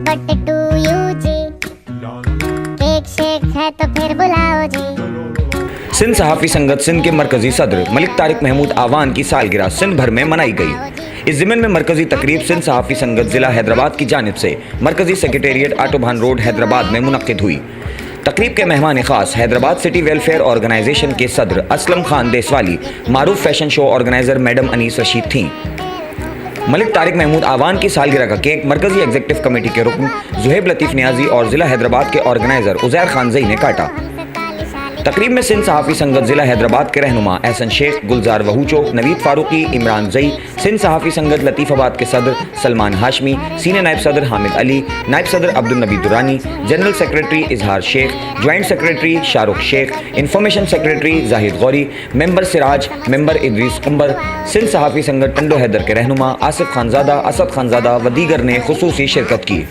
But to you ji, cake shake है तो फिर बुलाओ जी। सिंध सहाफ़ी संगत सिंध के मरकजी सदर मलिक तारिक महमूद आवान की सालगिरह सिंध भर में मनाई गई। इस ज़िमन में मरकजी तकरीब सिंध सहाफ़ी संगत ज़िला हैदराबाद की जानिब से मरकजी सेक्रेटेरिएट आटोबान रोड हैदराबाद में मुनक्किद हुई। तकरीब के मेहमान खास हैदराबाद सिटी वेलफेयर ऑर्गेनाइजेशन के सदर असलम खान देसवाली, मारूफ fashion show organiser madam Anees Rashid थीं। मलिक तारिक महमूद आवान की सालगिरह का केक मरकजी एग्जीक्यूटिव कमेटी के रुकन ज़ुहैब लतीफ़ नियाजी और ज़िला हैदराबाद के ऑर्गेनाइजर उज़ैर खान ज़ई ने काटा। तकरीब में सिंध सहाफ़ी संगत ज़िला हैदराबाद के रहनुमा एहसन शेख, गुलजार वहूचो, नवीद फारूकी, इमरान ज़ई, सिंध सहाफ़ी संगत लतीफ़ाबाद के सदर सलमान हाशमी, सीनियर नायब सदर हामिद अली, नायब सदर अब्दुल नबी Durrani, general secretary Izhar Sheikh, joint secretary Shahrukh Sheikh, information secretary Zahid Ghauri, member Siraj, member Idrees Kumbar, Sindh सहाफ़ी संगत टंडो हैदर के रहनुमा आसिफ खानज़ादा, असद खानज़ादा व दीगर ने खुसूसी शिरकत की।